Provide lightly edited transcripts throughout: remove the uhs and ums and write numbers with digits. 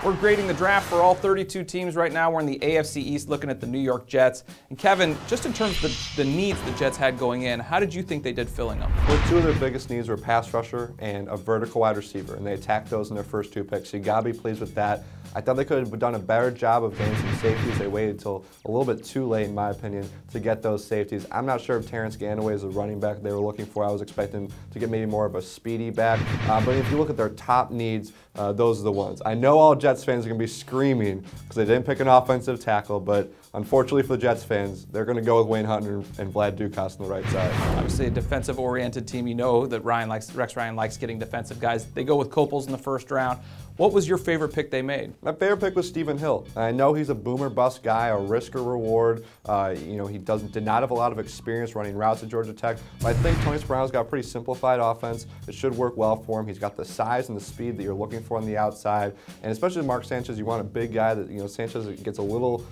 We're grading the draft for all 32 teams right now. We're in the AFC East looking at the New York Jets. And Kevin, just in terms of the needs the Jets had going in, how did you think they did filling them? Well, two of their biggest needs were pass rusher and a vertical wide receiver, and they attacked those in their first two picks. So you gotta be pleased with that. I thought they could have done a better job of getting some safeties. They waited until a little bit too late, in my opinion, to get those safeties. I'm not sure if Terrence Ganaway is the running back they were looking for. I was expecting to get maybe more of a speedy back. But if you look at their top needs, those are the ones. I know all Jets fans are going to be screaming because they didn't pick an offensive tackle, but unfortunately for the Jets fans, they're going to go with Wayne Hunter and Vlad Dukas on the right side. Obviously a defensive-oriented team. You know that Rex Ryan likes getting defensive guys. They go with Coples in the first round. What was your favorite pick they made? My favorite pick was Stephen Hill. I know he's a boomer bust guy, a risk or reward. He did not have a lot of experience running routes at Georgia Tech, but I think Tony Sparano's got a pretty simplified offense. It should work well for him. He's got the size and the speed that you're looking for on the outside, and especially with Mark Sanchez, you want a big guy that, Sanchez gets a little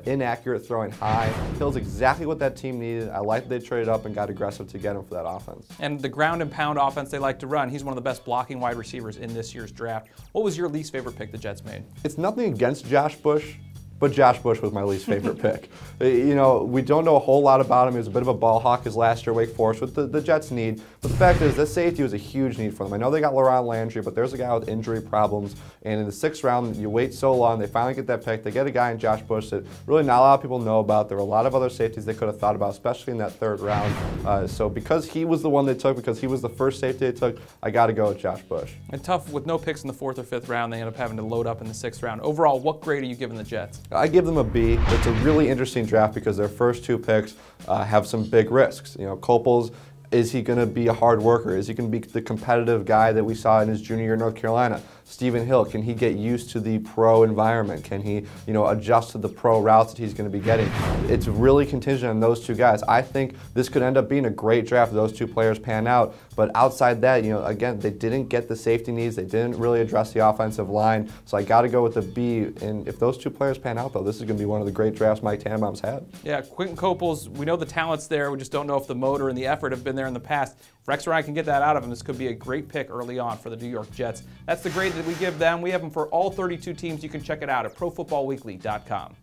inaccurate throwing high. Hill's exactly what that team needed. I like that they traded up and got aggressive to get him for that offense. And the ground and pound offense they like to run, he's one of the best blocking wide receivers in this year's draft. What was your least favorite pick the Jets made? It's nothing against Josh Bush, but Josh Bush was my least favorite pick. We don't know a whole lot about him. He was a bit of a ball hawk his last year at Wake Forest, which the Jets need. But the fact is, that safety was a huge need for them. I know they got Laron Landry, but there's a guy with injury problems. And in the 6th round, you wait so long, they finally get that pick. They get a guy in Josh Bush that really not a lot of people know about. There were a lot of other safeties they could have thought about, especially in that 3rd round. So because he was the one they took, because he was the first safety they took, I got to go with Josh Bush. And tough, with no picks in the 4th or 5th round, they end up having to load up in the 6th round. Overall, what grade are you giving the Jets? I give them a B. It's a really interesting draft because their first 2 picks have some big risks. Coples, is he going to be a hard worker? Is he going to be the competitive guy that we saw in his junior year in North Carolina? Stephen Hill, can he get used to the pro environment? Can he, adjust to the pro routes that he's going to be getting? It's really contingent on those 2 guys. I think this could end up being a great draft if those 2 players pan out. But outside that, again, they didn't get the safety needs. They didn't really address the offensive line. So I got to go with the B. And if those 2 players pan out, though, this is going to be one of the great drafts Mike Tannenbaum's had. Yeah, Quinton Coples, we know the talent's there. We just don't know if the motor and the effort have been there in the past. If Rex Ryan can get that out of him, this could be a great pick early on for the New York Jets. That's the grade that we give them. We have them for all 32 teams. You can check it out at ProFootballWeekly.com.